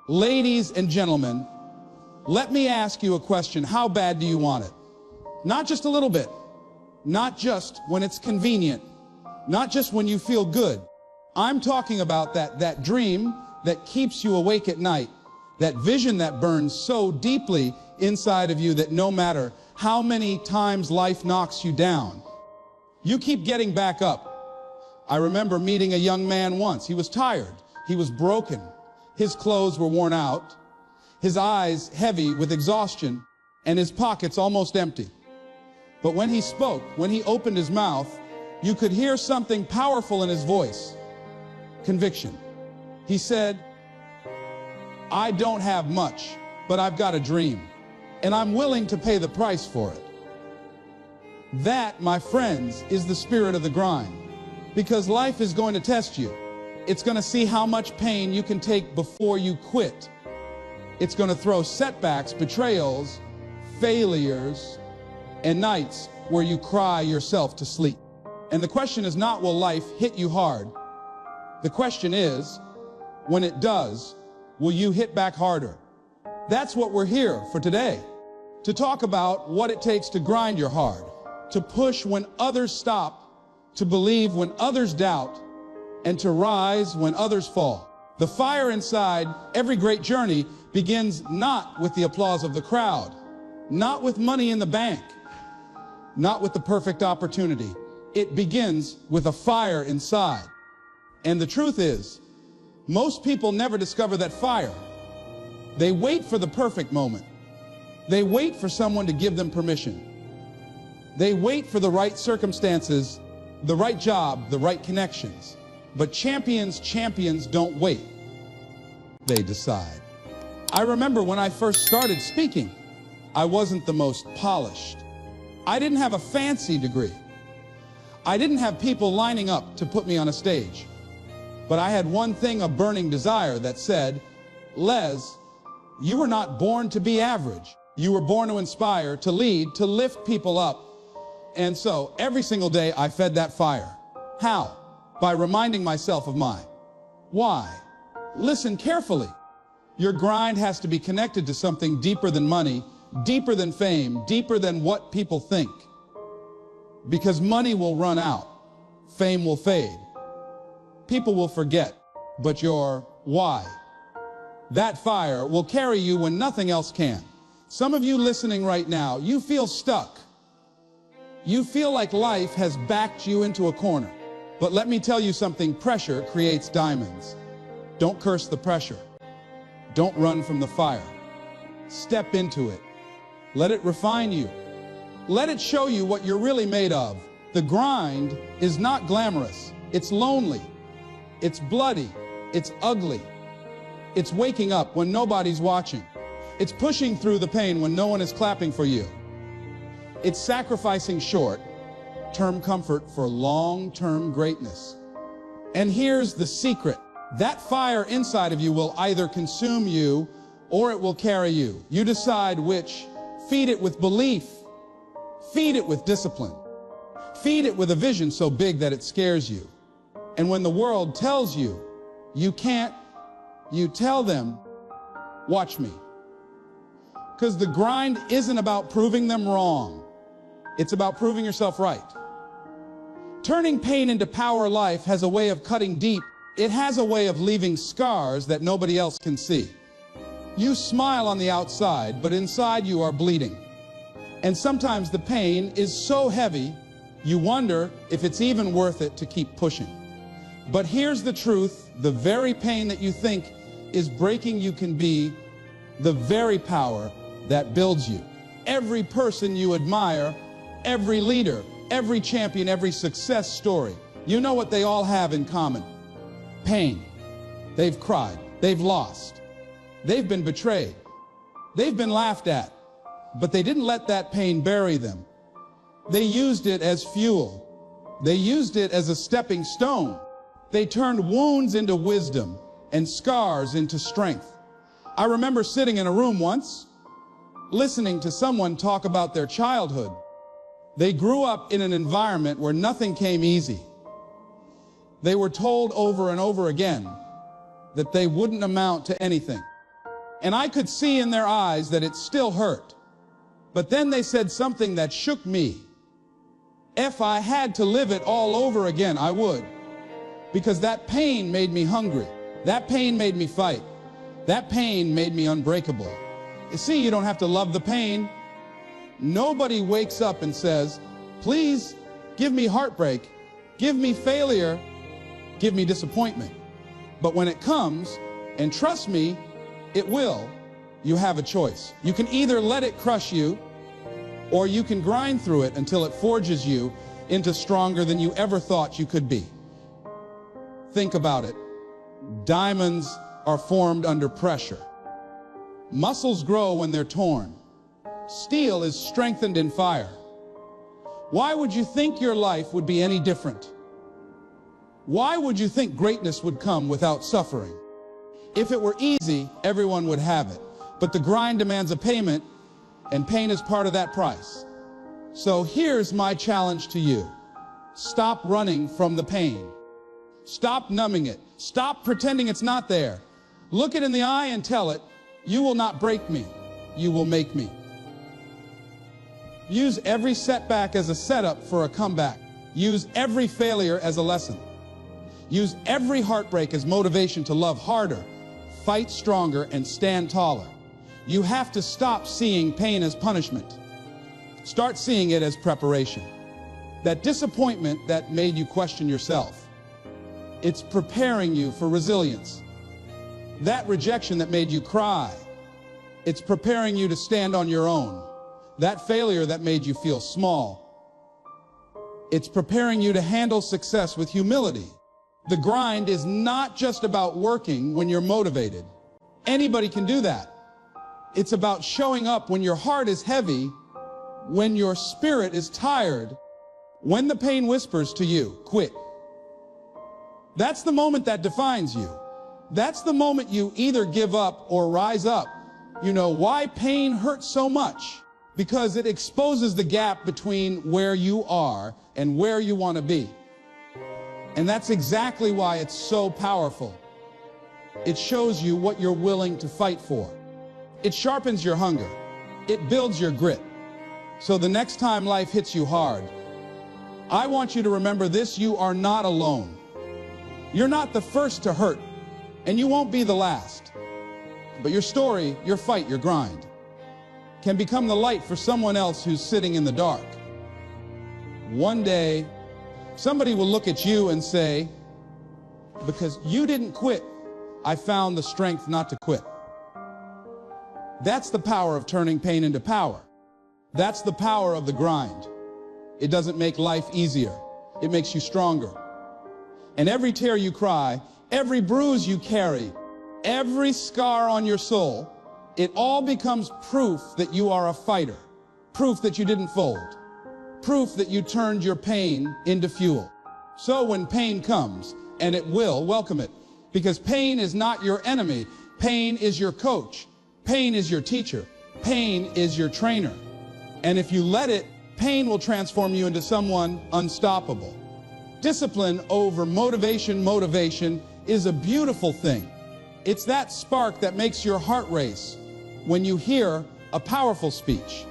Ladies and gentlemen, let me ask you a question. How bad do you want it? Not just a little bit. Not just when it's convenient. Not just when you feel good. I'm talking about that dream that keeps you awake at night. That vision that burns so deeply inside of you that no matter how many times life knocks you down, you keep getting back up. I remember meeting a young man once. He was tired. He was broken. His clothes were worn out, his eyes heavy with exhaustion, and his pockets almost empty. But when he spoke, when he opened his mouth, you could hear something powerful in his voice. Conviction. He said, "I don't have much, but I've got a dream, and I'm willing to pay the price for it." That, my friends, is the spirit of the grind, because life is going to test you. It's going to see how much pain you can take before you quit. It's going to throw setbacks, betrayals, failures, and nights where you cry yourself to sleep. And the question is not, will life hit you hard? The question is, when it does, will you hit back harder? That's what we're here for today, to talk about what it takes to grind your hard, to push when others stop, to believe when others doubt, and to rise when others fall. The fire inside every great journey begins not with the applause of the crowd, not with money in the bank, not with the perfect opportunity. It begins with a fire inside. And the truth is, most people never discover that fire. They wait for the perfect moment. They wait for someone to give them permission. They wait for the right circumstances, the right job, the right connections. But champions don't wait. They decide. I remember when I first started speaking, I wasn't the most polished. I didn't have a fancy degree. I didn't have people lining up to put me on a stage. But I had one thing, a burning desire that said, "Les, you were not born to be average. You were born to inspire, to lead, to lift people up." And so every single day I fed that fire. How? By reminding myself of my why. Listen carefully. Your grind has to be connected to something deeper than money, deeper than fame, deeper than what people think. Because money will run out, fame will fade, people will forget, but your why, that fire will carry you when nothing else can. Some of you listening right now, you feel stuck. You feel like life has backed you into a corner. But let me tell you something, pressure creates diamonds. Don't curse the pressure. Don't run from the fire. Step into it. Let it refine you. Let it show you what you're really made of. The grind is not glamorous. It's lonely. It's bloody. It's ugly. It's waking up when nobody's watching. It's pushing through the pain when no one is clapping for you. It's sacrificing short-term comfort for long-term greatness. And here's the secret. That fire inside of you will either consume you or it will carry you. You decide which. Feed it with belief. Feed it with discipline. Feed it with a vision so big that it scares you. And when the world tells you you can't, you tell them, "Watch me." Because the grind isn't about proving them wrong. It's about proving yourself right. Turning pain into power life has a way of cutting deep. It has a way of leaving scars that nobody else can see. You smile on the outside, but inside you are bleeding. And sometimes the pain is so heavy, you wonder if it's even worth it to keep pushing. But here's the truth, the very pain that you think is breaking you can be the very power that builds you. Every person you admire, every leader, every champion, every success story, you know what they all have in common? Pain. They've cried. They've lost. They've been betrayed. They've been laughed at. But they didn't let that pain bury them. They used it as fuel. They used it as a stepping stone. They turned wounds into wisdom and scars into strength. I remember sitting in a room once, listening to someone talk about their childhood. They grew up in an environment where nothing came easy. They were told over and over again that they wouldn't amount to anything. And I could see in their eyes that it still hurt. But then they said something that shook me. If I had to live it all over again, I would. Because that pain made me hungry. That pain made me fight. That pain made me unbreakable. You see, you don't have to love the pain. Nobody wakes up and says, please give me heartbreak, give me failure, give me disappointment. But when it comes, and trust me, it will, you have a choice. You can either let it crush you, or you can grind through it until it forges you into stronger than you ever thought you could be. Think about it. Diamonds are formed under pressure. Muscles grow when they're torn. Steel is strengthened in fire. Why would you think your life would be any different? Why would you think greatness would come without suffering? If it were easy, everyone would have it. But the grind demands a payment, and pain is part of that price. So here's my challenge to you. Stop running from the pain. Stop numbing it. Stop pretending it's not there. Look it in the eye and tell it, you will not break me, you will make me. Use every setback as a setup for a comeback. Use every failure as a lesson. Use every heartbreak as motivation to love harder, fight stronger, and stand taller. You have to stop seeing pain as punishment. Start seeing it as preparation. That disappointment that made you question yourself, it's preparing you for resilience. That rejection that made you cry, it's preparing you to stand on your own. That failure that made you feel small, it's preparing you to handle success with humility. The grind is not just about working when you're motivated. Anybody can do that. It's about showing up when your heart is heavy, when your spirit is tired, when the pain whispers to you, quit. That's the moment that defines you. That's the moment you either give up or rise up. You know why pain hurts so much? Because it exposes the gap between where you are and where you want to be. And that's exactly why it's so powerful. It shows you what you're willing to fight for. It sharpens your hunger. It builds your grit. So the next time life hits you hard, I want you to remember this: you are not alone. You're not the first to hurt, and you won't be the last. But your story, your fight, your grind can become the light for someone else who's sitting in the dark. One day, somebody will look at you and say, because you didn't quit, I found the strength not to quit. That's the power of turning pain into power. That's the power of the grind. It doesn't make life easier. It makes you stronger. And every tear you cry, every bruise you carry, every scar on your soul, it all becomes proof that you are a fighter, proof that you didn't fold, proof that you turned your pain into fuel. So when pain comes, and it will, welcome it, because pain is not your enemy. Pain is your coach. Pain is your teacher. Pain is your trainer. And if you let it, pain will transform you into someone unstoppable. Discipline over motivation. Motivation is a beautiful thing. It's that spark that makes your heart race when you hear a powerful speech,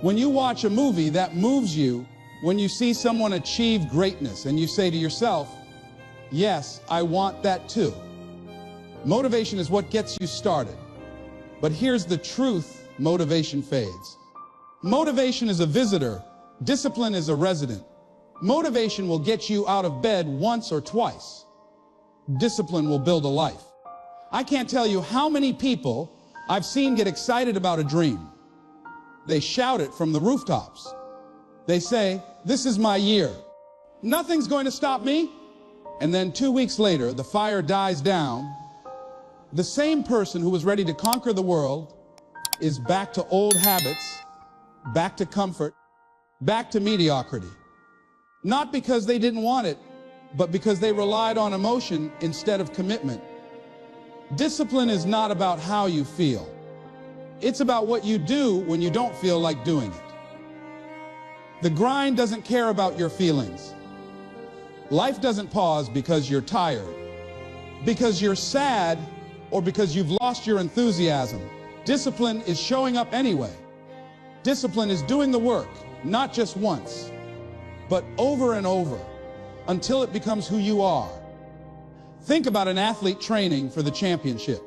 when you watch a movie that moves you, when you see someone achieve greatness and you say to yourself, yes, I want that too. Motivation is what gets you started. But here's the truth: motivation fades. Motivation is a visitor. Discipline is a resident. Motivation will get you out of bed once or twice. Discipline will build a life. I can't tell you how many people I've seen get excited about a dream. They shout it from the rooftops. They say, this is my year. Nothing's going to stop me. And then 2 weeks later, the fire dies down. The same person who was ready to conquer the world is back to old habits, back to comfort, back to mediocrity. Not because they didn't want it, but because they relied on emotion instead of commitment. Discipline is not about how you feel. It's about what you do when you don't feel like doing it. The grind doesn't care about your feelings. Life doesn't pause because you're tired, because you're sad, or because you've lost your enthusiasm. Discipline is showing up anyway. Discipline is doing the work, not just once, but over and over, until it becomes who you are. Think about an athlete training for the championship.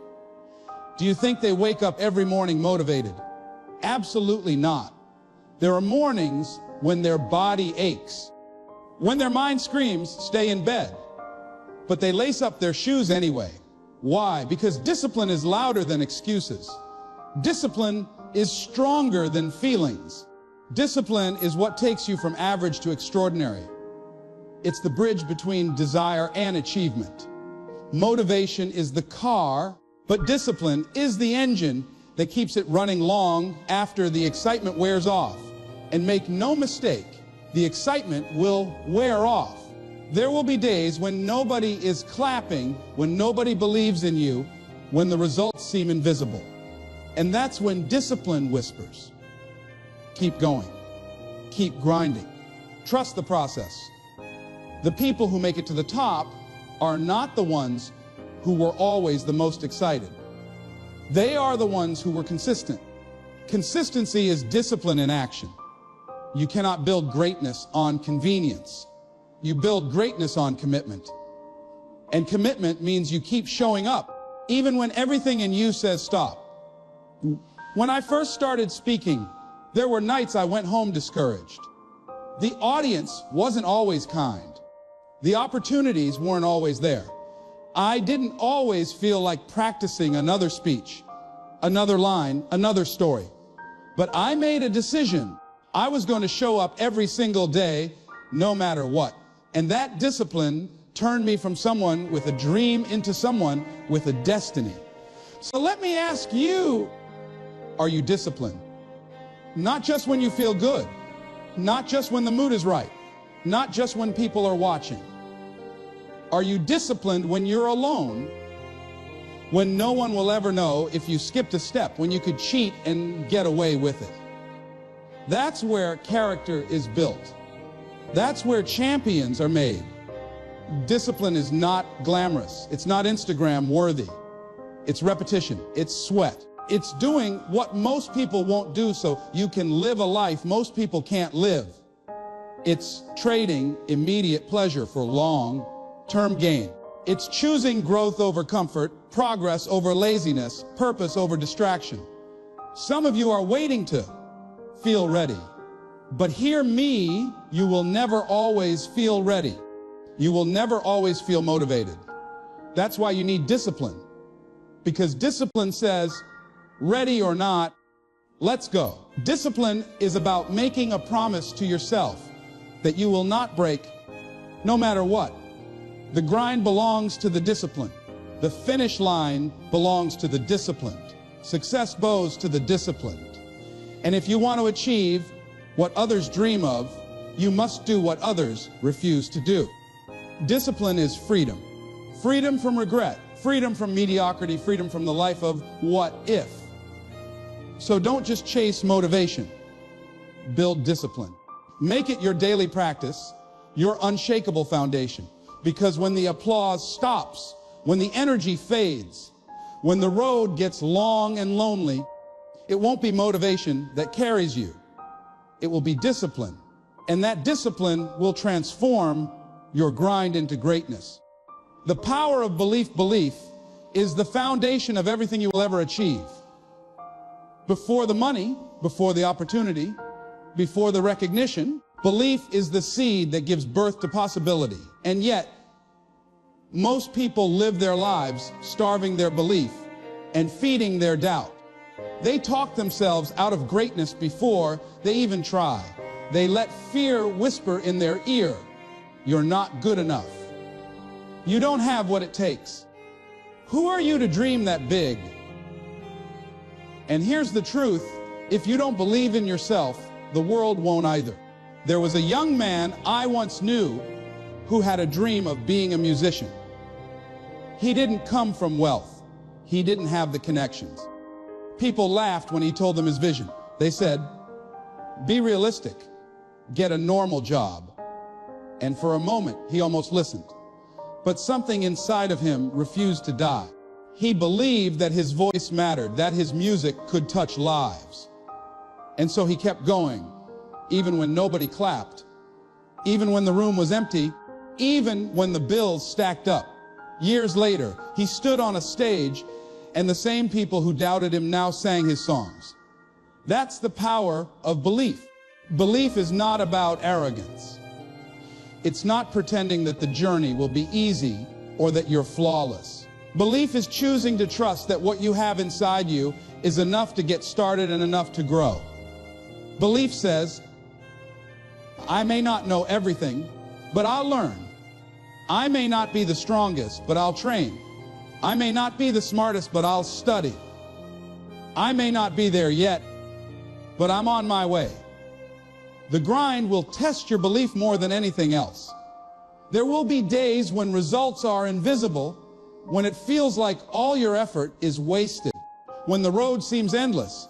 Do you think they wake up every morning motivated? Absolutely not. There are mornings when their body aches, when their mind screams, stay in bed. But they lace up their shoes anyway. Why? Because discipline is louder than excuses. Discipline is stronger than feelings. Discipline is what takes you from average to extraordinary. It's the bridge between desire and achievement. Motivation is the car, but discipline is the engine that keeps it running long after the excitement wears off. And make no mistake, the excitement will wear off. There will be days when nobody is clapping, when nobody believes in you, when the results seem invisible. And that's when discipline whispers, keep going, keep grinding, trust the process. The people who make it to the top are not the ones who were always the most excited. They are the ones who were consistent. Consistency is discipline in action. You cannot build greatness on convenience. You build greatness on commitment. And commitment means you keep showing up, even when everything in you says stop. When I first started speaking, there were nights I went home discouraged. The audience wasn't always kind. The opportunities weren't always there. I didn't always feel like practicing another speech, another line, another story. But I made a decision. I was going to show up every single day, no matter what. And that discipline turned me from someone with a dream into someone with a destiny. So let me ask you, are you disciplined? Not just when you feel good, not just when the mood is right, not just when people are watching. Are you disciplined when you're alone, when no one will ever know if you skipped a step, when you could cheat and get away with it? That's where character is built. That's where champions are made. Discipline is not glamorous. It's not Instagram worthy. It's repetition. It's sweat. It's doing what most people won't do so you can live a life most people can't live. It's trading immediate pleasure for long-term gain. It's choosing growth over comfort, progress over laziness, purpose over distraction. Some of you are waiting to feel ready. But hear me, you will never always feel ready. You will never always feel motivated. That's why you need discipline. Because discipline says, ready or not, let's go. Discipline is about making a promise to yourself that you will not break no matter what. The grind belongs to the disciplined. The finish line belongs to the disciplined. Success bows to the disciplined. And if you want to achieve what others dream of, you must do what others refuse to do. Discipline is freedom. Freedom from regret, freedom from mediocrity, freedom from the life of what if. So don't just chase motivation. Build discipline. Make it your daily practice, your unshakable foundation. Because when the applause stops, when the energy fades, when the road gets long and lonely, it won't be motivation that carries you. It will be discipline. And that discipline will transform your grind into greatness. The power of belief is the foundation of everything you will ever achieve. Before the money, before the opportunity, before the recognition, belief is the seed that gives birth to possibility. And yet, most people live their lives starving their belief and feeding their doubt. They talk themselves out of greatness before they even try. They let fear whisper in their ear, you're not good enough. You don't have what it takes. Who are you to dream that big? And here's the truth, if you don't believe in yourself, the world won't either. There was a young man I once knew who had a dream of being a musician. He didn't come from wealth. He didn't have the connections. People laughed when he told them his vision. They said, be realistic, get a normal job. And for a moment, he almost listened. But something inside of him refused to die. He believed that his voice mattered, that his music could touch lives. And so he kept going, even when nobody clapped, even when the room was empty, even when the bills stacked up. Years later, he stood on a stage, and the same people who doubted him now sang his songs. That's the power of belief. Belief is not about arrogance. It's not pretending that the journey will be easy or that you're flawless. Belief is choosing to trust that what you have inside you is enough to get started and enough to grow. Belief says, I may not know everything, but I'll learn. I may not be the strongest, but I'll train. I may not be the smartest, but I'll study. I may not be there yet, but I'm on my way. The grind will test your belief more than anything else. There will be days when results are invisible, when it feels like all your effort is wasted, when the road seems endless,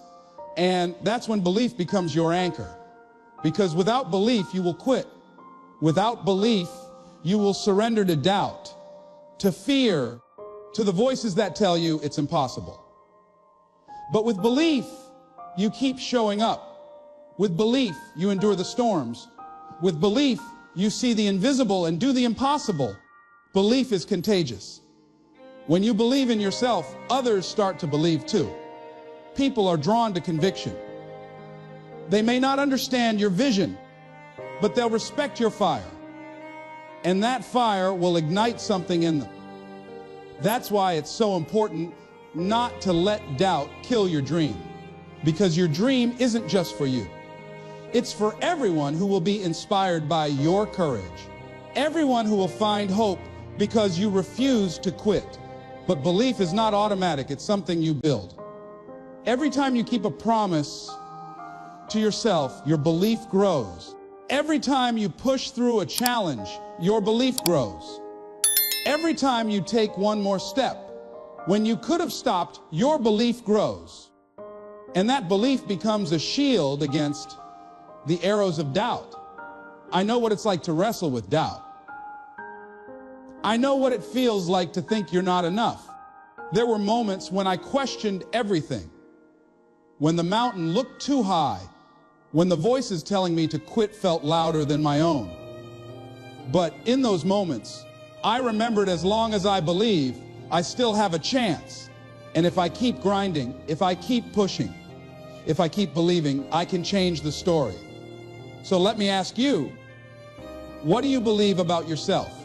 and that's when belief becomes your anchor. Because without belief, you will quit. Without belief, you will surrender to doubt, to fear, to the voices that tell you it's impossible. But with belief, you keep showing up. With belief, you endure the storms. With belief, you see the invisible and do the impossible. Belief is contagious. When you believe in yourself, others start to believe too. People are drawn to conviction. They may not understand your vision, but they'll respect your fire. And that fire will ignite something in them. That's why it's so important not to let doubt kill your dream. Because your dream isn't just for you. It's for everyone who will be inspired by your courage. Everyone who will find hope because you refuse to quit. But belief is not automatic, it's something you build. Every time you keep a promise to yourself, your belief grows. Every time you push through a challenge, your belief grows. Every time you take one more step, when you could have stopped, your belief grows. And that belief becomes a shield against the arrows of doubt. I know what it's like to wrestle with doubt. I know what it feels like to think you're not enough. There were moments when I questioned everything. When the mountain looked too high, when the voices telling me to quit felt louder than my own. But in those moments, I remembered as long as I believe, I still have a chance. And if I keep grinding, if I keep pushing, if I keep believing, I can change the story. So let me ask you, what do you believe about yourself?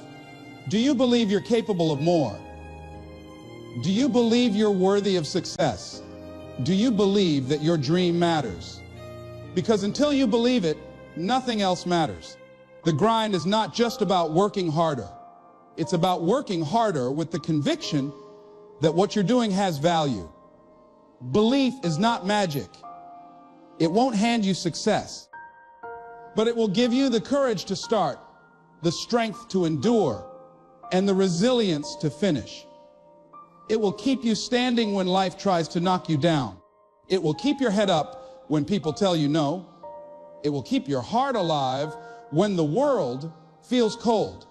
Do you believe you're capable of more? Do you believe you're worthy of success? Do you believe that your dream matters? Because until you believe it, nothing else matters. The grind is not just about working harder. It's about working harder with the conviction that what you're doing has value. Belief is not magic. It won't hand you success, but it will give you the courage to start, the strength to endure, and the resilience to finish. It will keep you standing when life tries to knock you down. It will keep your head up when people tell you no. It will keep your heart alive when the world feels cold.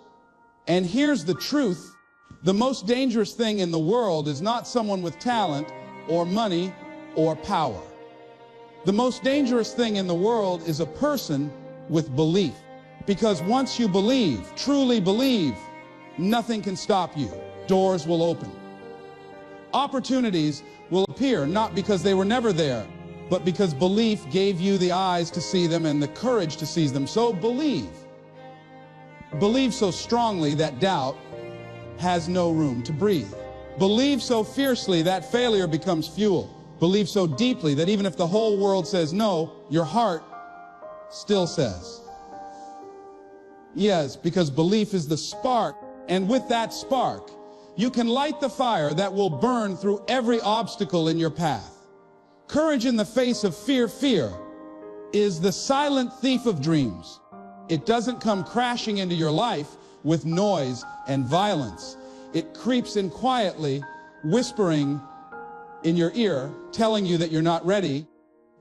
And here's the truth. The most dangerous thing in the world is not someone with talent or money or power. The most dangerous thing in the world is a person with belief. Because once you believe, truly believe, nothing can stop you. Doors will open. Opportunities will appear, not because they were never there, but because belief gave you the eyes to see them and the courage to seize them. So believe. Believe so strongly that doubt has no room to breathe. Believe so fiercely that failure becomes fuel. Believe so deeply that even if the whole world says no, your heart still says yes, because belief is the spark, and with that spark, you can light the fire that will burn through every obstacle in your path. Courage in the face of fear. Fear is the silent thief of dreams. It doesn't come crashing into your life with noise and violence. It creeps in quietly, whispering in your ear, telling you that you're not ready,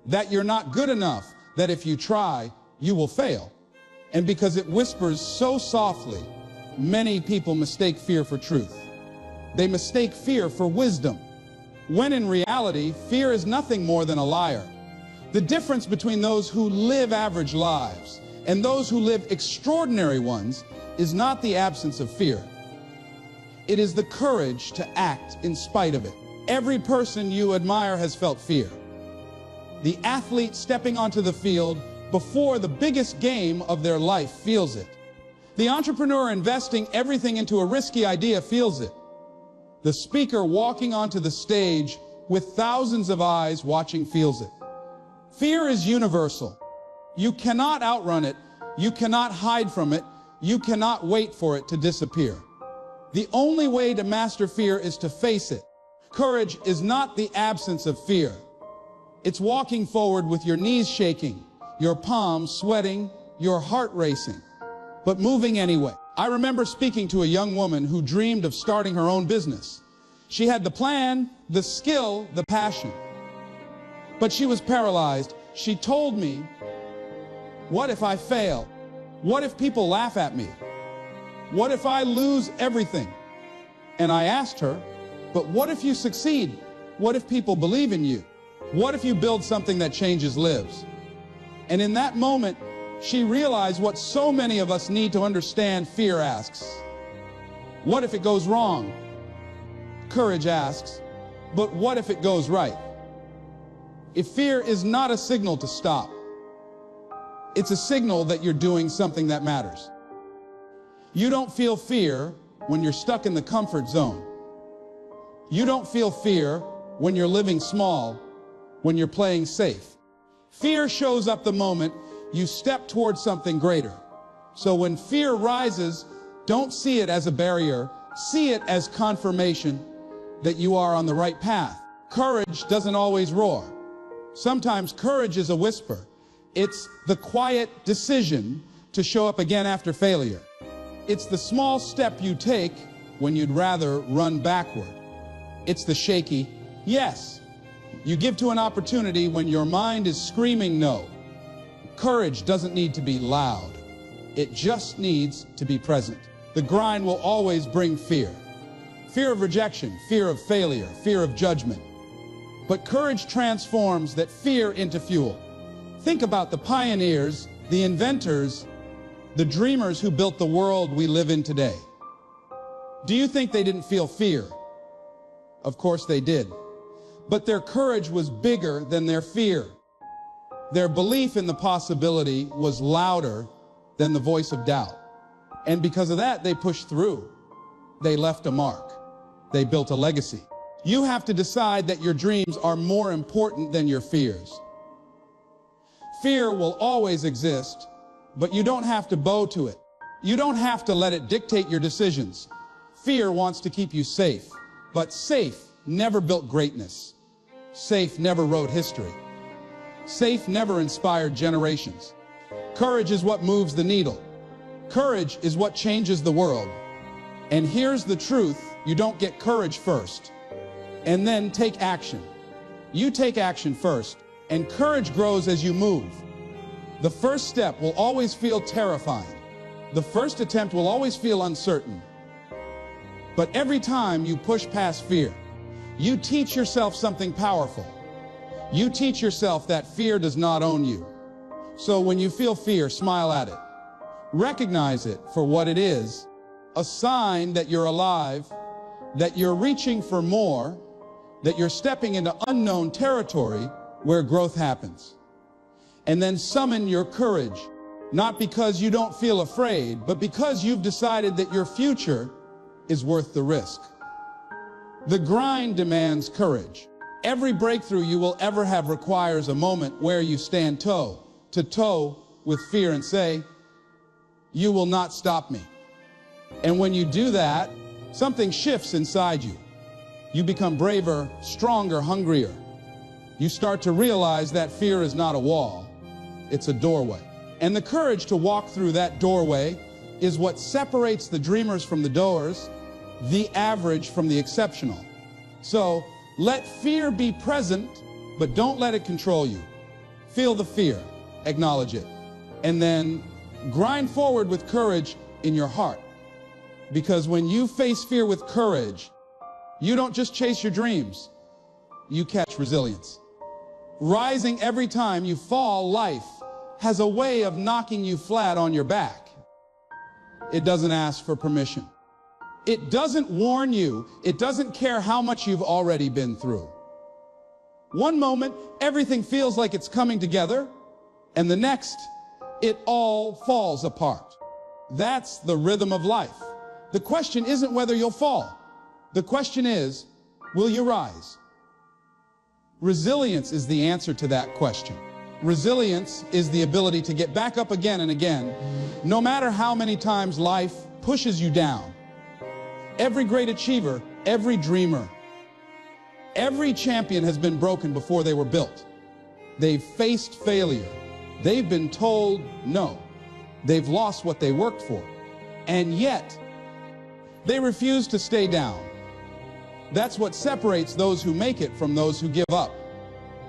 that you're not good enough, that if you try, you will fail. And because it whispers so softly, many people mistake fear for truth. They mistake fear for wisdom, when in reality, fear is nothing more than a liar. The difference between those who live average lives and those who live extraordinary ones is not the absence of fear. It is the courage to act in spite of it. Every person you admire has felt fear. The athlete stepping onto the field before the biggest game of their life feels it. The entrepreneur investing everything into a risky idea feels it. The speaker walking onto the stage with thousands of eyes watching feels it. Fear is universal. You cannot outrun it. You cannot hide from it. You cannot wait for it to disappear. The only way to master fear is to face it. Courage is not the absence of fear. It's walking forward with your knees shaking, your palms sweating, your heart racing, but moving anyway. I remember speaking to a young woman who dreamed of starting her own business. She had the plan, the skill, the passion, but she was paralyzed. She told me, "What if I fail? What if people laugh at me? What if I lose everything?" And I asked her, "But what if you succeed? What if people believe in you? What if you build something that changes lives?" And in that moment, she realized what so many of us need to understand. Fear asks, what if it goes wrong? Courage asks, but what if it goes right? If fear is not a signal to stop, it's a signal that you're doing something that matters. You don't feel fear when you're stuck in the comfort zone. You don't feel fear when you're living small, when you're playing safe. Fear shows up the moment you step towards something greater. So when fear rises, don't see it as a barrier. See it as confirmation that you are on the right path. Courage doesn't always roar. Sometimes courage is a whisper. It's the quiet decision to show up again after failure. It's the small step you take when you'd rather run backward. It's the shaky yes you give to an opportunity when your mind is screaming no. Courage doesn't need to be loud. It just needs to be present. The grind will always bring fear. Fear of rejection, fear of failure, fear of judgment. But courage transforms that fear into fuel. Think about the pioneers, the inventors, the dreamers who built the world we live in today. Do you think they didn't feel fear? Of course they did. But their courage was bigger than their fear. Their belief in the possibility was louder than the voice of doubt. And because of that, they pushed through. They left a mark. They built a legacy. You have to decide that your dreams are more important than your fears. Fear will always exist, but you don't have to bow to it. You don't have to let it dictate your decisions. Fear wants to keep you safe, but safe never built greatness. Safe never wrote history. Safe never inspired generations. Courage is what moves the needle. Courage is what changes the world. And here's the truth, you don't get courage first and then take action. You take action first, and courage grows as you move. The first step will always feel terrifying. The first attempt will always feel uncertain. But every time you push past fear, you teach yourself something powerful. You teach yourself that fear does not own you. So when you feel fear, smile at it. Recognize it for what it is, a sign that you're alive, that you're reaching for more, that you're stepping into unknown territory where growth happens. And then summon your courage, not because you don't feel afraid, but because you've decided that your future is worth the risk. The grind demands courage. Every breakthrough you will ever have requires a moment where you stand toe to toe with fear and say, "You will not stop me." And when you do that, something shifts inside you. You become braver, stronger, hungrier. You start to realize that fear is not a wall, it's a doorway. And the courage to walk through that doorway is what separates the dreamers from the doers, the average from the exceptional. So let fear be present, but don't let it control you. Feel the fear, acknowledge it, and then Grind forward with courage in your heart. Because when you face fear with courage, you don't just chase your dreams, you catch resilience. Rising every time you fall, life has a way of knocking you flat on your back. It doesn't ask for permission. It doesn't warn you. It doesn't care how much you've already been through. One moment, everything feels like it's coming together, and the next, it all falls apart. That's the rhythm of life. The question isn't whether you'll fall. The question is, will you rise? Resilience is the answer to that question. Resilience is the ability to get back up again and again, no matter how many times life pushes you down. Every great achiever, every dreamer, every champion has been broken before they were built. They've faced failure. They've been told no. They've lost what they worked for. And yet, they refuse to stay down. That's what separates those who make it from those who give up.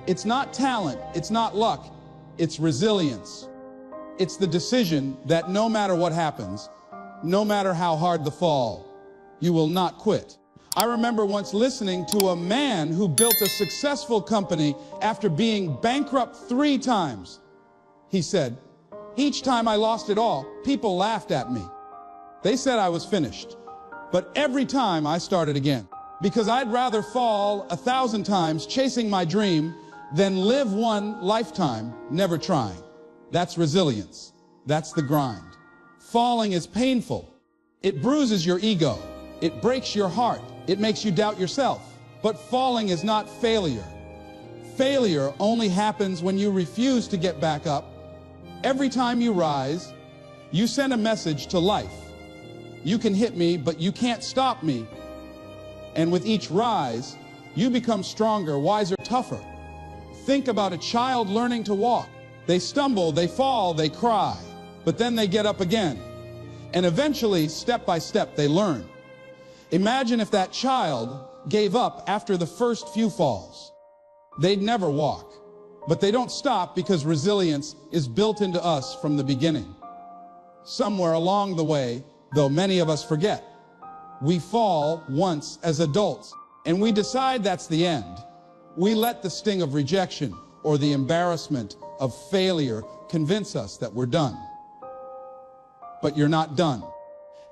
It's not talent, it's not luck, it's resilience. It's the decision that no matter what happens, no matter how hard the fall, you will not quit. I remember once listening to a man who built a successful company after being bankrupt 3 times. He said, "Each time I lost it all, people laughed at me. They said I was finished. But every time I started again, because I'd rather fall 1,000 times chasing my dream than live one lifetime never trying." That's resilience. That's the grind. Falling is painful. It bruises your ego. It breaks your heart. It makes you doubt yourself. But falling is not failure. Failure only happens when you refuse to get back up. Every time you rise, you send a message to life. You can hit me, but you can't stop me. And with each rise, you become stronger, wiser, tougher. Think about a child learning to walk. They stumble, they fall, they cry, but then they get up again. And eventually, step by step, they learn. Imagine if that child gave up after the first few falls. They'd never walk. But they don't stop because resilience is built into us from the beginning. Somewhere along the way, though many of us forget, we fall once as adults, and we decide that's the end. We let the sting of rejection or the embarrassment of failure convince us that we're done. But you're not done.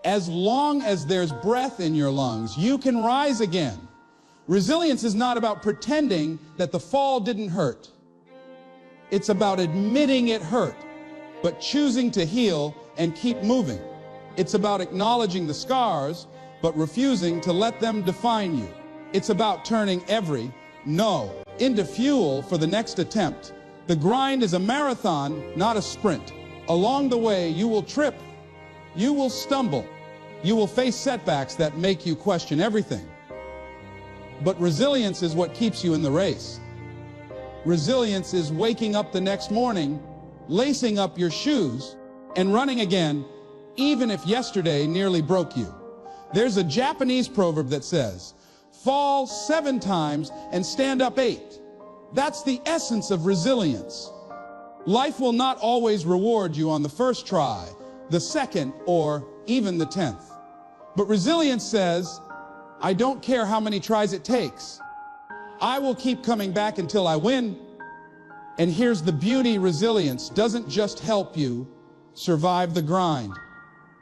As long as there's breath in your lungs, you can rise again. Resilience is not about pretending that the fall didn't hurt. It's about admitting it hurt, but choosing to heal and keep moving. It's about acknowledging the scars, but refusing to let them define you. It's about turning every no into fuel for the next attempt. The grind is a marathon, not a sprint. Along the way, you will trip, you will stumble, you will face setbacks that make you question everything. But resilience is what keeps you in the race. Resilience is waking up the next morning, lacing up your shoes, and running again, even if yesterday nearly broke you. There's a Japanese proverb that says, "Fall 7 times and stand up 8. That's the essence of resilience. Life will not always reward you on the first try, the second, or even the 10th. But resilience says, I don't care how many tries it takes. I will keep coming back until I win. And here's the beauty: resilience doesn't just help you survive the grind.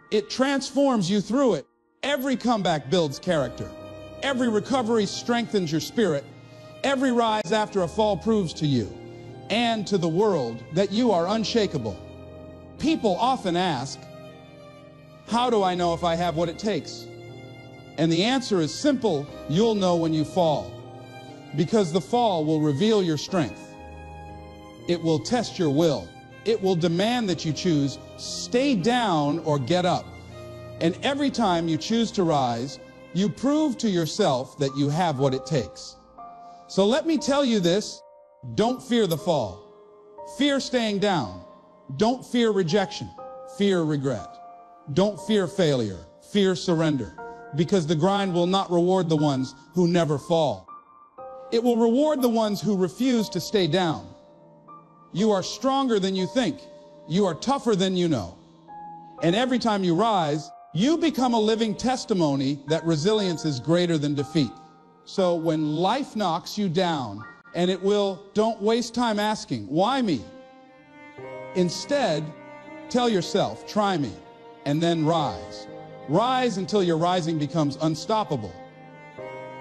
It transforms you through it. Every comeback builds character. Every recovery strengthens your spirit. Every rise after a fall proves to you and to the world that you are unshakable. People often ask, how do I know if I have what it takes? And the answer is simple: you'll know when you fall. Because the fall will reveal your strength. It will test your will. It will demand that you choose stay down or get up. And every time you choose to rise, you prove to yourself that you have what it takes. So let me tell you this: don't fear the fall. Fear staying down. Don't fear rejection. Fear regret. Don't fear failure. Fear surrender. Because the grind will not reward the ones who never fall. It will reward the ones who refuse to stay down. You are stronger than you think. You are tougher than you know. And every time you rise, you become a living testimony that resilience is greater than defeat. So when life knocks you down, and it will, don't waste time asking, why me? Instead, tell yourself, try me, and then rise. Rise until your rising becomes unstoppable.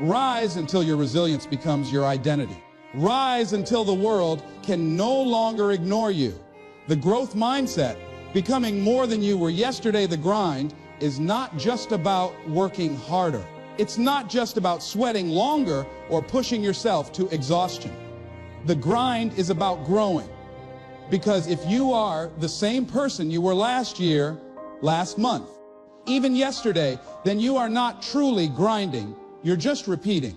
Rise until your resilience becomes your identity. Rise until the world can no longer ignore you. The growth mindset, becoming more than you were yesterday, the grind, is not just about working harder. It's not just about sweating longer or pushing yourself to exhaustion. The grind is about growing. Because if you are the same person you were last year, last month, even yesterday, then you are not truly grinding. You're just repeating.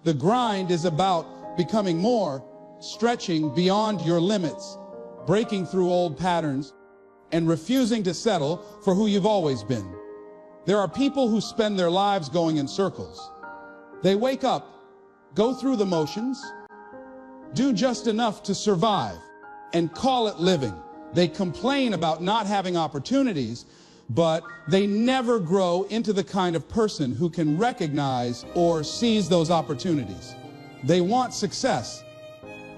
The grind is about becoming more, stretching beyond your limits, breaking through old patterns, and refusing to settle for who you've always been. There are people who spend their lives going in circles. They wake up, go through the motions, do just enough to survive, and call it living. They complain about not having opportunities, but they never grow into the kind of person who can recognize or seize those opportunities. They want success,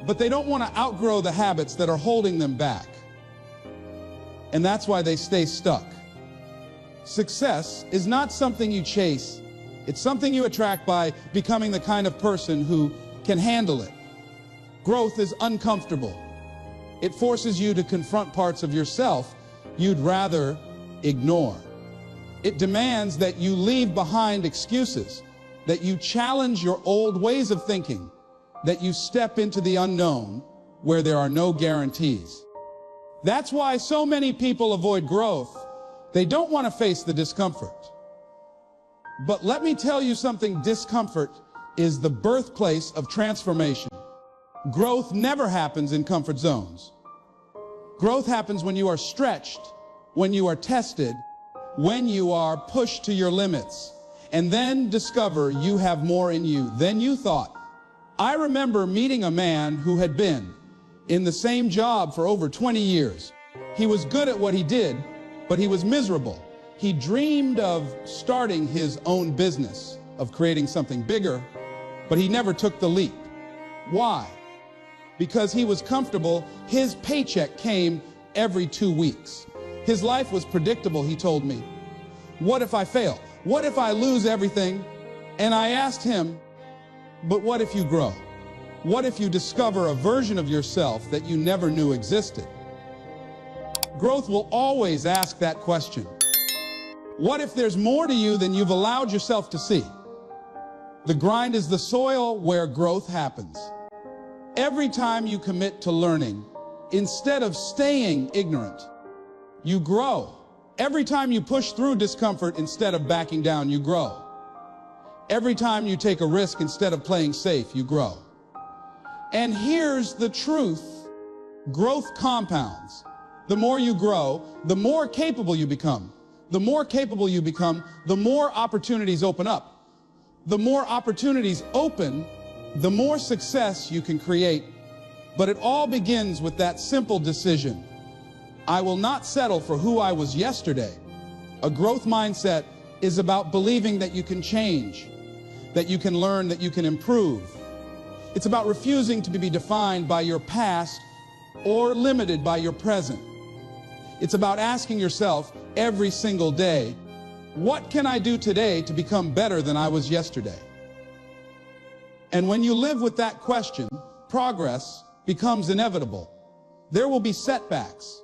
but they don't want to outgrow the habits that are holding them back. And that's why they stay stuck. Success is not something you chase. It's something you attract by becoming the kind of person who can handle it. Growth is uncomfortable. It forces you to confront parts of yourself you'd rather ignore. It demands that you leave behind excuses, that you challenge your old ways of thinking, that you step into the unknown where there are no guarantees. That's why so many people avoid growth. They don't want to face the discomfort. But let me tell you something, discomfort is the birthplace of transformation. Growth never happens in comfort zones. Growth happens when you are stretched, when you are tested, when you are pushed to your limits, and then discover you have more in you than you thought. I remember meeting a man who had been in the same job for over 20 years. He was good at what he did, but he was miserable. He dreamed of starting his own business, of creating something bigger, but he never took the leap. Why? Because he was comfortable. His paycheck came every 2 weeks. His life was predictable, he told me. What if I fail? What if I lose everything? And I asked him, but what if you grow? What if you discover a version of yourself that you never knew existed? Growth will always ask that question. What if there's more to you than you've allowed yourself to see? The grind is the soil where growth happens. Every time you commit to learning, instead of staying ignorant, you grow. Every time you push through discomfort instead of backing down, you grow. Every time you take a risk instead of playing safe, you grow. And here's the truth. Growth compounds. The more you grow, the more capable you become. The more capable you become, the more opportunities open up. The more opportunities open, the more success you can create. But it all begins with that simple decision. I will not settle for who I was yesterday. A growth mindset is about believing that you can change, that you can learn, that you can improve. It's about refusing to be defined by your past or limited by your present. It's about asking yourself every single day, what can I do today to become better than I was yesterday? And when you live with that question, progress becomes inevitable. There will be setbacks.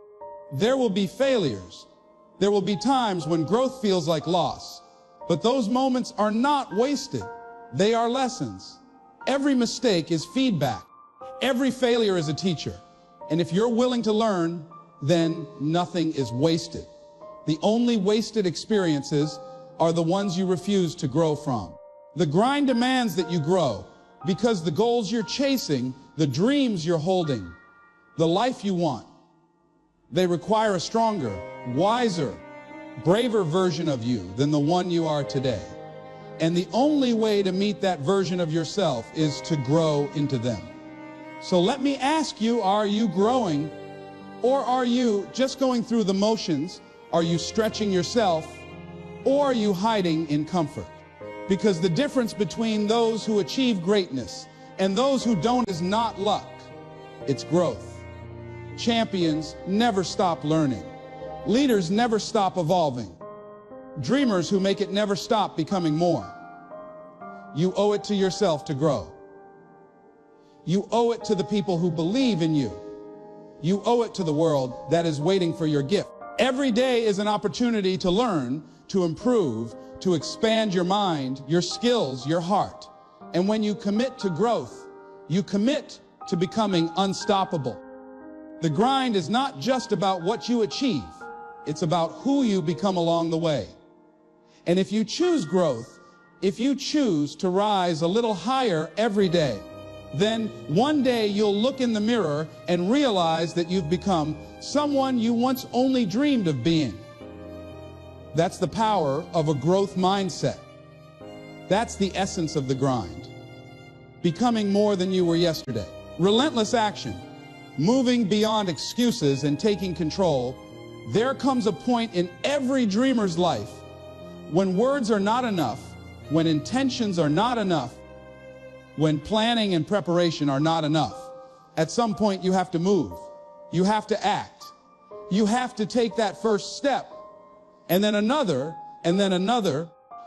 There will be failures. There will be times when growth feels like loss. But those moments are not wasted. They are lessons. Every mistake is feedback. Every failure is a teacher. And if you're willing to learn, then nothing is wasted. The only wasted experiences are the ones you refuse to grow from. The grind demands that you grow because the goals you're chasing, the dreams you're holding, the life you want, they require a stronger, wiser, braver version of you than the one you are today. And the only way to meet that version of yourself is to grow into them. So let me ask you, are you growing, or are you just going through the motions Are you stretching yourself, or are you hiding in comfort? Because the difference between those who achieve greatness and those who don't is not luck, it's growth. Champions never stop learning. Leaders never stop evolving. Dreamers who make it never stop becoming more. You owe it to yourself to grow. You owe it to the people who believe in you. You owe it to the world that is waiting for your gift. Every day is an opportunity to learn, to improve, to expand your mind, your skills, your heart. And when you commit to growth, you commit to becoming unstoppable. The grind is not just about what you achieve, it's about who you become along the way. And if you choose growth, if you choose to rise a little higher every day, then one day you'll look in the mirror and realize that you've become someone you once only dreamed of being. That's the power of a growth mindset. That's the essence of the grind. Becoming more than you were yesterday. Relentless action, moving beyond excuses and taking control. There comes a point in every dreamer's life when words are not enough, when intentions are not enough, when planning and preparation are not enough. At some point you have to move. You have to act. You have to take that first step, and then another,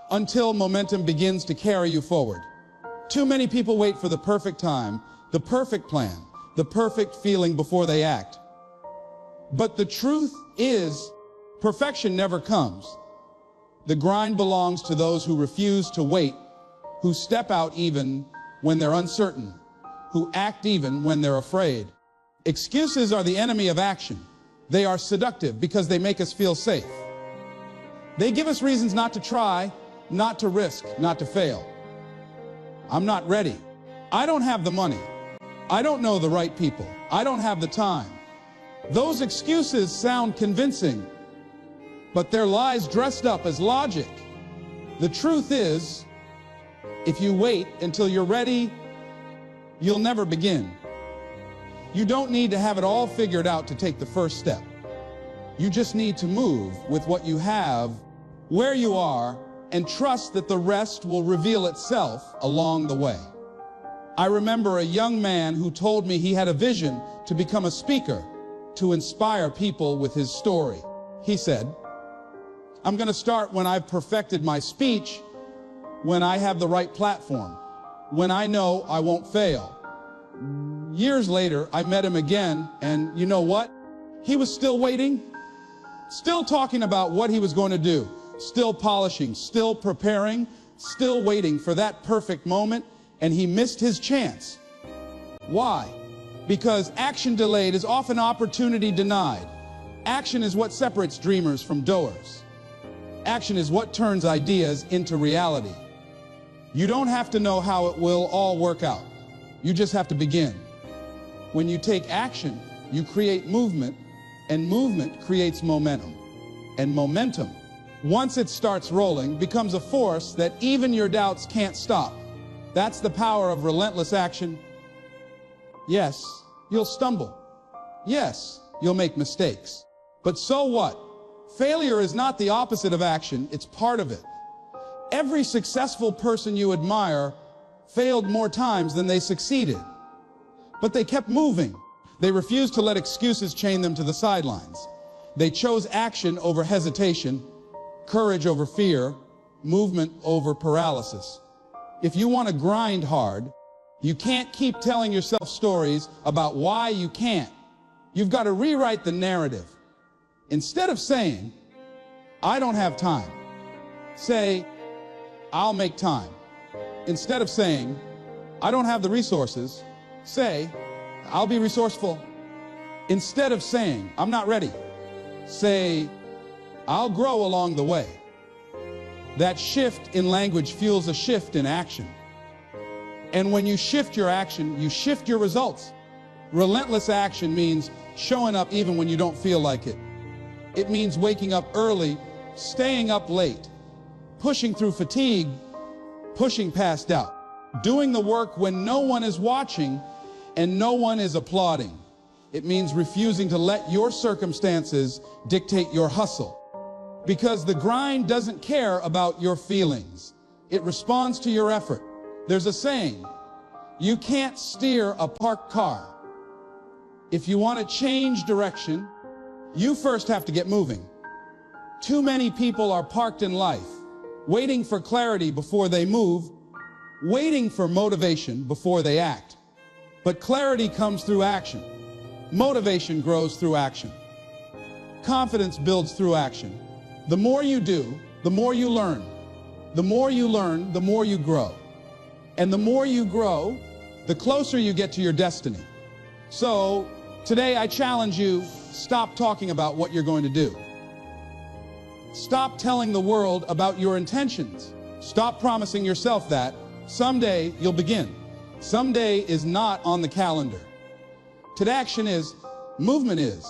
until momentum begins to carry you forward. Too many people wait for the perfect time, the perfect plan, the perfect feeling before they act. But the truth is, perfection never comes. The grind belongs to those who refuse to wait, who step out even when they're uncertain, who act even when they're afraid. Excuses are the enemy of action. They are seductive because they make us feel safe. They give us reasons not to try, not to risk, not to fail. I'm not ready. I don't have the money. I don't know the right people. I don't have the time. Those excuses sound convincing, but they're lies dressed up as logic. The truth is, if you wait until you're ready, you'll never begin. You don't need to have it all figured out to take the first step. You just need to move with what you have, where you are, and trust that the rest will reveal itself along the way. I remember a young man who told me he had a vision to become a speaker, to inspire people with his story. He said, "I'm going to start when I've perfected my speech, when I have the right platform, when I know I won't fail." Years later, I met him again, and you know what? He was still waiting, still talking about what he was going to do, still polishing, still preparing, still waiting for that perfect moment, and he missed his chance. Why? Because action delayed is often opportunity denied. Action is what separates dreamers from doers. Action is what turns ideas into reality. You don't have to know how it will all work out. You just have to begin. When you take action, you create movement, and movement creates momentum. And momentum, once it starts rolling, becomes a force that even your doubts can't stop. That's the power of relentless action. Yes, you'll stumble. Yes, you'll make mistakes. But so what? Failure is not the opposite of action, it's part of it. Every successful person you admire failed more times than they succeeded. But they kept moving. They refused to let excuses chain them to the sidelines. They chose action over hesitation, courage over fear, movement over paralysis. If you want to grind hard, you can't keep telling yourself stories about why you can't. You've got to rewrite the narrative. Instead of saying, "I don't have time," say, "I'll make time." Instead of saying, "I don't have the resources," say, "I'll be resourceful." Instead of saying, "I'm not ready," say, "I'll grow along the way." That shift in language fuels a shift in action. And when you shift your action, you shift your results. Relentless action means showing up even when you don't feel like it. It means waking up early, staying up late, pushing through fatigue, pushing past doubt, doing the work when no one is watching and no one is applauding. It means refusing to let your circumstances dictate your hustle. Because the grind doesn't care about your feelings. It responds to your effort. There's a saying, you can't steer a parked car. If you want to change direction, you first have to get moving. Too many people are parked in life, waiting for clarity before they move, waiting for motivation before they act. But clarity comes through action. Motivation grows through action. Confidence builds through action. The more you do, the more you learn. The more you learn, the more you grow. And the more you grow, the closer you get to your destiny. So, today I challenge you, stop talking about what you're going to do. Stop telling the world about your intentions. Stop promising yourself that someday you'll begin. Someday is not on the calendar. Today action is, movement is.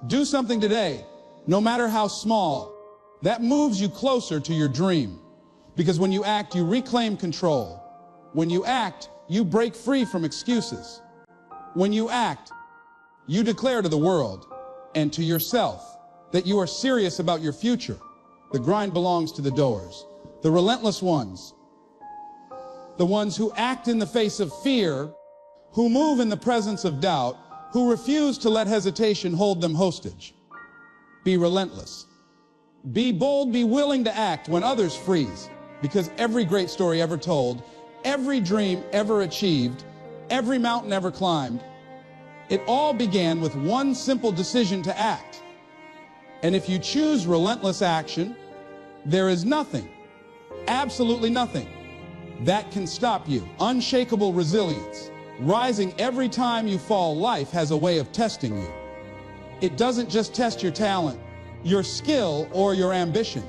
Do something today, no matter how small. That moves you closer to your dream. Because when you act, you reclaim control. When you act, you break free from excuses. When you act, you declare to the world and to yourself that you are serious about your future. The grind belongs to the doers, the relentless ones, the ones who act in the face of fear, who move in the presence of doubt, who refuse to let hesitation hold them hostage. Be relentless. Be bold, be willing to act when others freeze, because every great story ever told, every dream ever achieved, every mountain ever climbed, it all began with one simple decision to act. And if you choose relentless action, there is nothing, absolutely nothing, that can stop you. Unshakable resilience, rising every time you fall. Life has a way of testing you. It doesn't just test your talent, your skill, or your ambition.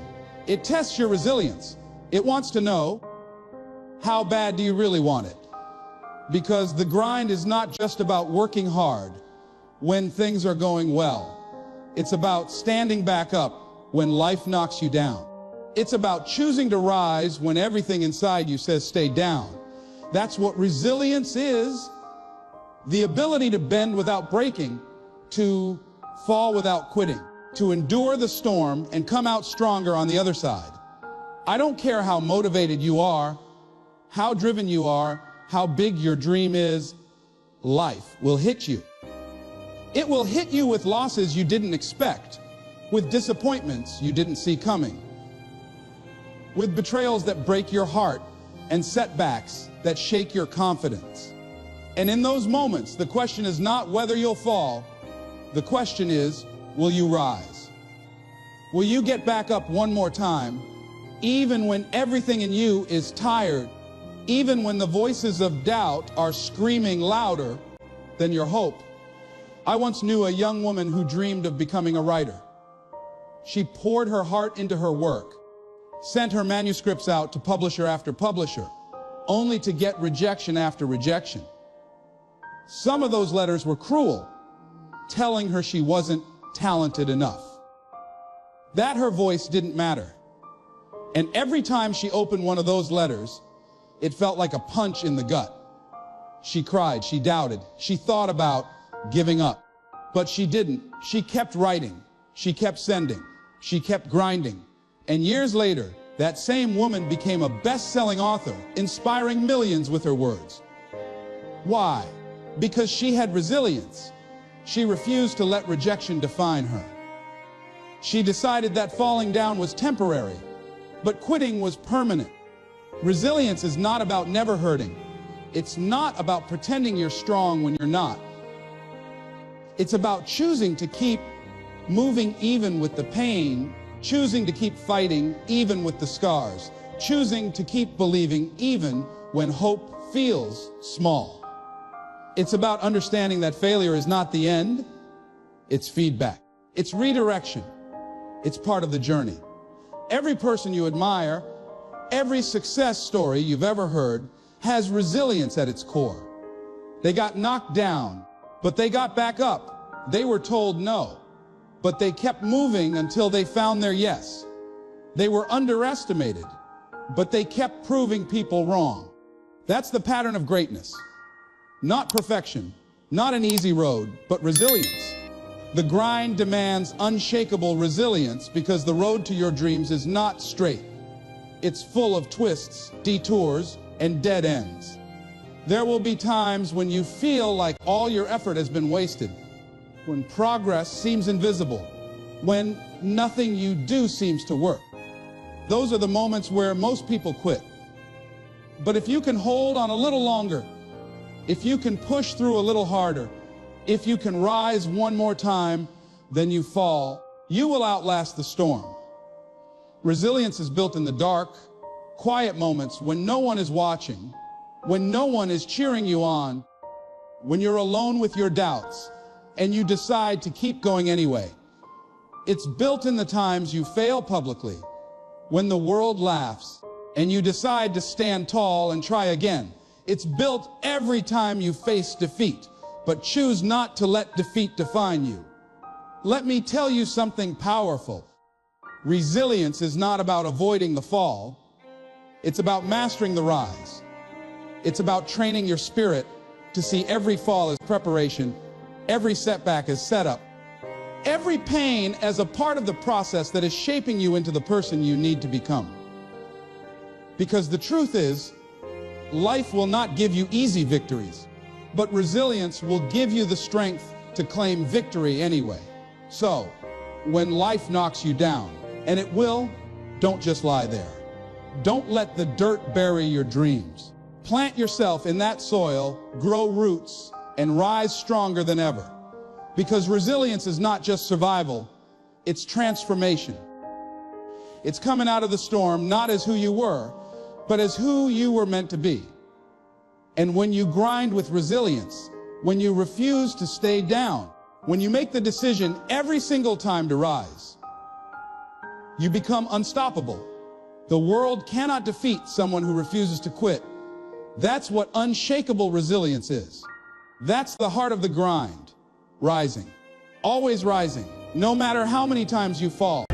It tests your resilience. It wants to know, how bad do you really want it? Because the grind is not just about working hard when things are going well. It's about standing back up when life knocks you down. It's about choosing to rise when everything inside you says stay down. That's what resilience is. The ability to bend without breaking, to fall without quitting, to endure the storm and come out stronger on the other side. I don't care how motivated you are, how driven you are, how big your dream is, life will hit you. It will hit you with losses you didn't expect, with disappointments you didn't see coming, with betrayals that break your heart and setbacks that shake your confidence. And in those moments, the question is not whether you'll fall. The question is, will you rise? Will you get back up one more time, even when everything in you is tired, even when the voices of doubt are screaming louder than your hope? I once knew a young woman who dreamed of becoming a writer. She poured her heart into her work, sent her manuscripts out to publisher after publisher, only to get rejection after rejection. Some of those letters were cruel, telling her she wasn't talented enough, that her voice didn't matter. And every time she opened one of those letters, it felt like a punch in the gut. She cried, she doubted, she thought about giving up. But she didn't. She kept writing, she kept sending, she kept grinding. And years later, that same woman became a best-selling author, inspiring millions with her words. Why? Because she had resilience. She refused to let rejection define her. She decided that falling down was temporary, but quitting was permanent. Resilience is not about never hurting. It's not about pretending you're strong when you're not. It's about choosing to keep moving even with the pain, choosing to keep fighting even with the scars, choosing to keep believing even when hope feels small. It's about understanding that failure is not the end, it's feedback. It's redirection. It's part of the journey. Every person you admire, every success story you've ever heard has resilience at its core. They got knocked down, but they got back up. They were told no, but they kept moving until they found their yes. They were underestimated, but they kept proving people wrong. That's the pattern of greatness. Not perfection, not an easy road, but resilience. The grind demands unshakable resilience because the road to your dreams is not straight. It's full of twists, detours, and dead ends. There will be times when you feel like all your effort has been wasted, when progress seems invisible, when nothing you do seems to work. Those are the moments where most people quit. But if you can hold on a little longer, if you can push through a little harder, if you can rise one more time, then you fall, you will outlast the storm. Resilience is built in the dark, quiet moments when no one is watching, when no one is cheering you on, when you're alone with your doubts, and you decide to keep going anyway. It's built in the times you fail publicly, when the world laughs, and you decide to stand tall and try again. It's built every time you face defeat, but choose not to let defeat define you. Let me tell you something powerful. Resilience is not about avoiding the fall. It's about mastering the rise. It's about training your spirit to see every fall as preparation, every setback as setup, every pain as a part of the process that is shaping you into the person you need to become. Because the truth is, life will not give you easy victories, but resilience will give you the strength to claim victory anyway. So, when life knocks you down, and it will, don't just lie there. Don't let the dirt bury your dreams. Plant yourself in that soil, grow roots, and rise stronger than ever. Because resilience is not just survival, it's transformation. It's coming out of the storm not as who you were, but as who you were meant to be. And when you grind with resilience, when you refuse to stay down, when you make the decision every single time to rise, you become unstoppable. The world cannot defeat someone who refuses to quit. That's what unshakable resilience is. That's the heart of the grind. Rising. Always rising. No matter how many times you fall.